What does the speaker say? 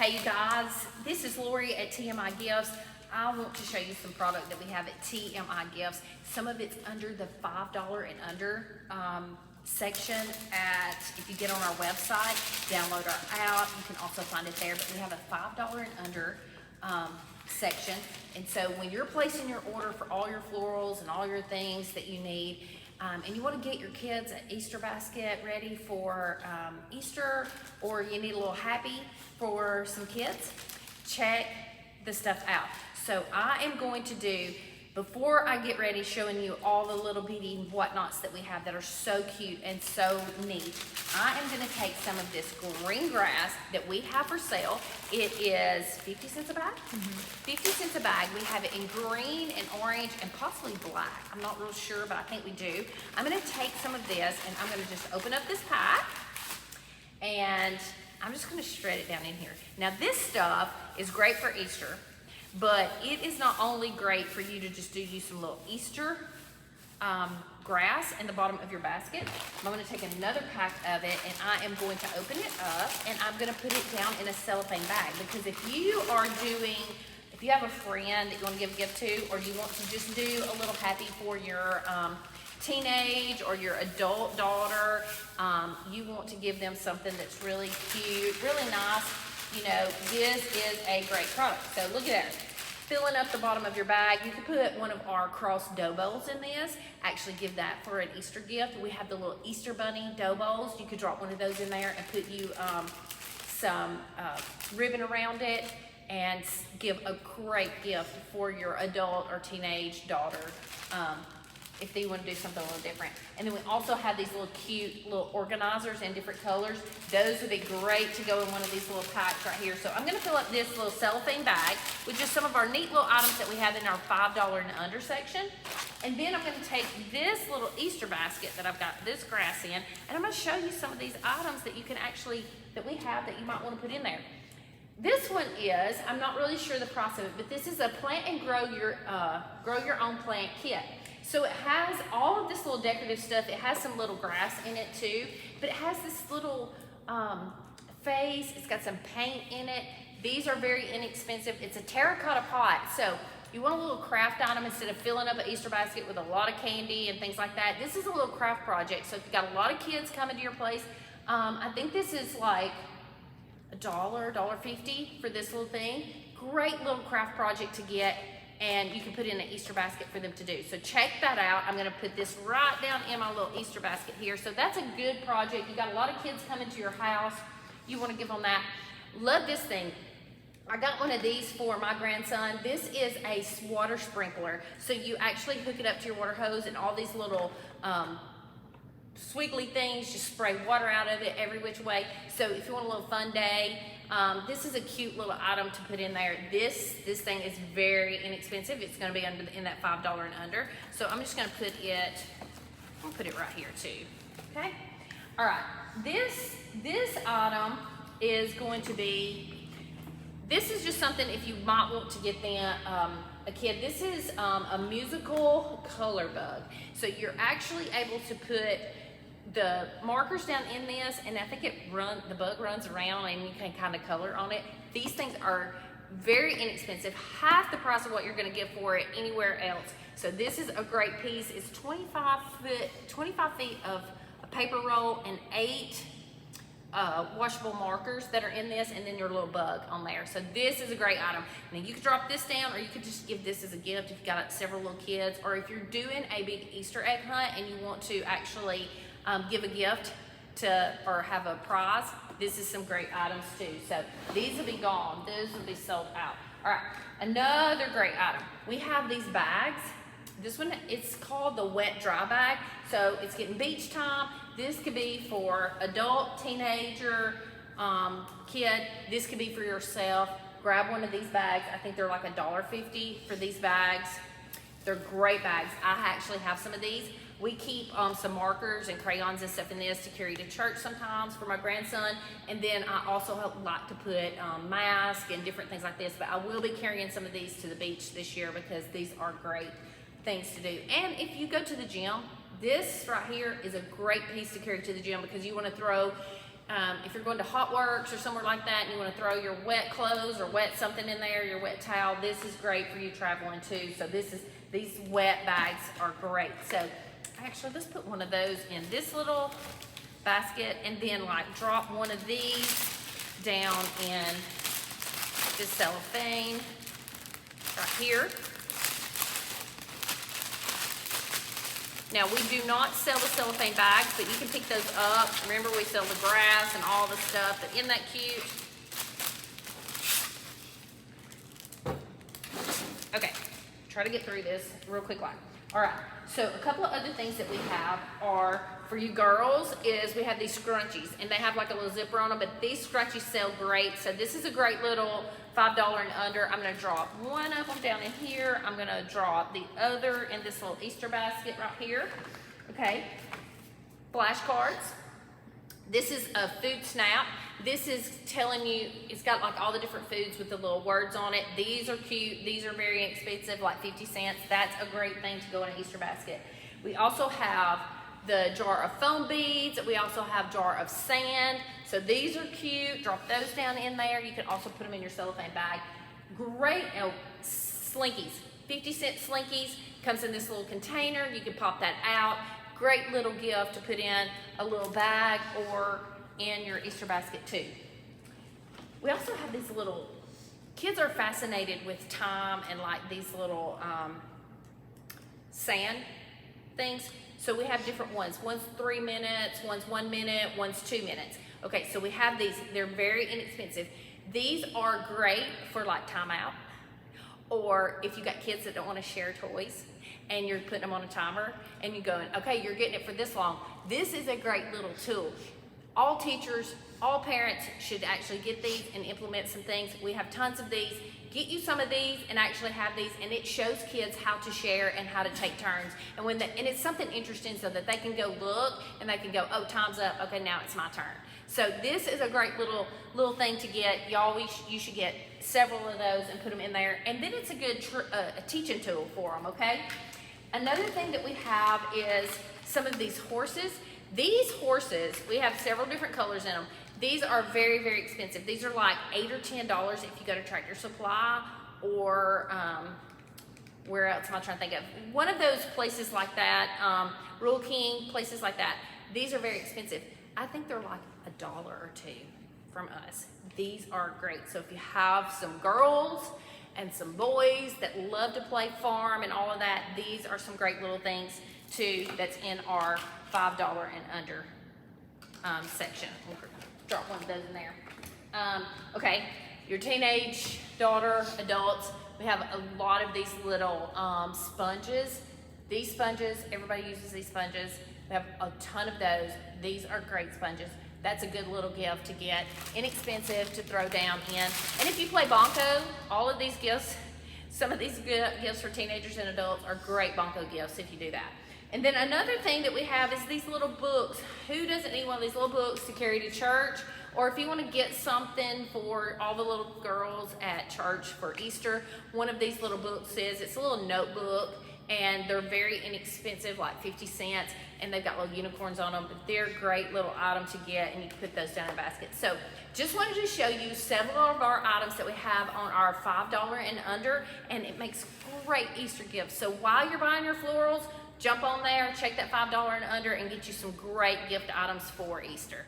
Hey you guys, this is Lorie at TMI Gifts. I want to show you some product that we have at TMI Gifts. Some of it's under the $5 and under section if you get on our website, download our app, you can also find it there, but we have a $5 and under section. And so when you're placing your order for all your florals and all your things that you need, and you want to get your kids an Easter basket ready for Easter, or you need a little happy for some kids, check the stuff out. So I am going to do, before I get ready showing you all the little bitty whatnots that we have that are so cute and so neat, I am going to take some of this green grass that we have for sale. It is 50 cents a bag. 50 cents a bag. We have it in green and orange and possibly black. I'm not real sure, but I think we do. I'm going to take some of this and I'm going to just open up this pack and I'm just going to shred it down in here. Now this stuff is great for Easter, but it is not only great for you to just do some little Easter grass in the bottom of your basket. I'm going to take another pack of it and I am going to open it up and I'm going to put it down in a cellophane bag, because if you have a friend that you want to give a gift to, or you want to just do a little happy for your teenage or your adult daughter, you want to give them something that's really cute, really nice, you know, this is a great product. So look at that. Filling up the bottom of your bag. You can put one of our cross dough bowls in this. Actually give that for an Easter gift. We have the little Easter bunny dough bowls. You could drop one of those in there and put you some ribbon around it and give a great gift for your adult or teenage daughter if they want to do something a little different. And then we also have these little cute little organizers in different colors. Those would be great to go in one of these little packs right here. So I'm going to fill up this little cellophane bag with just some of our neat little items that we have in our $5 and under section. And then I'm going to take this little Easter basket that I've got this grass in, and I'm going to show you some of these items that you can that we have that you might want to put in there. This one is, I'm not really sure the price of it, but this is a plant and grow your own plant kit. So it has all of this little decorative stuff. It has some little grass in it too, but it has this little face. It's got some paint in it. These are very inexpensive. It's a terracotta pot. So you want a little craft item instead of filling up an Easter basket with a lot of candy and things like that. This is a little craft project. So if you've got a lot of kids coming to your place, I think this is like $1, $1.50 for this little thing. Great little craft project to get, and you can put in an Easter basket for them to do. So check that out. I'm gonna put this right down in my little Easter basket here. So that's a good project. You got a lot of kids coming to your house. You wanna give them that. Love this thing. I got one of these for my grandson. This is a water sprinkler. So you actually hook it up to your water hose, and all these little swiggly things, just spray water out of it every which way. So if you want a little fun day, this is a cute little item to put in there. This thing is very inexpensive. It's going to be in that $5 and under. So I'm just going to put it right here too. Okay. All right. This item is going to be. This is just something if you might want to get them a kid. This is a musical color bug. So you're actually able to put the markers down in this, and I think the bug runs around and you can kind of color on it. These things are very inexpensive, half the price of what you're going to get for it anywhere else. So this is a great piece. It's 25 feet of a paper roll and 8 washable markers that are in this, and then your little bug on there. So this is a great item. Now you could drop this down, or you could just give this as a gift if you've got several little kids, or if you're doing a big Easter egg hunt and you want to actually give a gift or have a prize. This is some great items too. So these will be gone. Those will be sold out. All right, another great item. We have these bags. This one, it's called the wet dry bag. So it's getting beach time. This could be for adult, teenager, kid. This could be for yourself. Grab one of these bags. I think they're like $1.50 for these bags. They're great bags. I actually have some of these. We keep some markers and crayons and stuff in this to carry to church sometimes for my grandson. And then I also like to put masks and different things like this. But I will be carrying some of these to the beach this year because these are great things to do. And if you go to the gym, this right here is a great piece to carry to the gym because you want to throw If you're going to Hot Works or somewhere like that and you want to throw your wet clothes or wet something in there, your wet towel, this is great for you traveling too. So these wet bags are great. So actually, let's put one of those in this little basket and then like drop one of these down in this cellophane right here. Now, we do not sell the cellophane bags, but you can pick those up. Remember, we sell the grass and all the stuff, but isn't that cute? Okay, try to get through this real quick line. All right, so a couple of other things that we have are, for you girls, is we have these scrunchies, and they have like a little zipper on them, but these scrunchies sell great. So this is a great little $5 and under. I'm gonna drop one of them down in here. I'm gonna drop the other in this little Easter basket right here. Okay, flashcards. This is a food snap. This is telling you, it's got like all the different foods with the little words on it. These are cute. These are very inexpensive, like 50 cents. That's a great thing to go in an Easter basket. We also have the jar of foam beads. We also have jar of sand. So these are cute. Drop those down in there. You can also put them in your cellophane bag. Great. Slinkies. 50-cent Slinkies. Comes in this little container. You can pop that out. Great little gift to put in a little bag or in your Easter basket too. We also have these little, kids are fascinated with time and like these little sand things. So we have different ones. One's 3 minutes, one's 1 minute, one's 2 minutes. Okay, so we have these. They're very inexpensive. These are great for like timeout, or if you got kids that don't want to share toys and you're putting them on a timer and you're going, okay, you're getting it for this long. This is a great little tool. All teachers, all parents should actually get these and implement some things. We have tons of these. Get you some of these and actually have these, and it shows kids how to share and how to take turns. And and it's something interesting so that they can go look and they can go, oh, time's up. Okay, now it's my turn. So this is a great little thing to get. Y'all, you should get several of those and put them in there. And then it's a good a teaching tool for them, okay? Another thing that we have is some of these horses. These horses, we have several different colors in them. These are very, very expensive. These are like $8 or $10 if you go to Tractor Supply or where else am I trying to think of? One of those places like that, Rural King, places like that. These are very expensive. I think they're like $1 or $2 from us. These are great. So if you have some girls and some boys that love to play farm and all of that, these are some great little things too that's in our $5 and under section. We'll drop one of those in there. Okay, your teenage daughter, adults, we have a lot of these little sponges. These sponges, everybody uses these sponges. We have a ton of those. These are great sponges. That's a good little gift to get. Inexpensive to throw down in. And if you play Bonko, all of these gifts, some of these gifts for teenagers and adults are great Bonko gifts if you do that. And then another thing that we have is these little books. Who doesn't need one of these little books to carry to church? Or if you want to get something for all the little girls at church for Easter, one of these little books it's a little notebook, and they're very inexpensive, like 50 cents, and they've got little unicorns on them, but they're a great little item to get, and you can put those down in a basket. So just wanted to show you several of our items that we have on our $5 and under, and it makes great Easter gifts. So while you're buying your florals, jump on there, check that $5 and under, and get you some great gift items for Easter.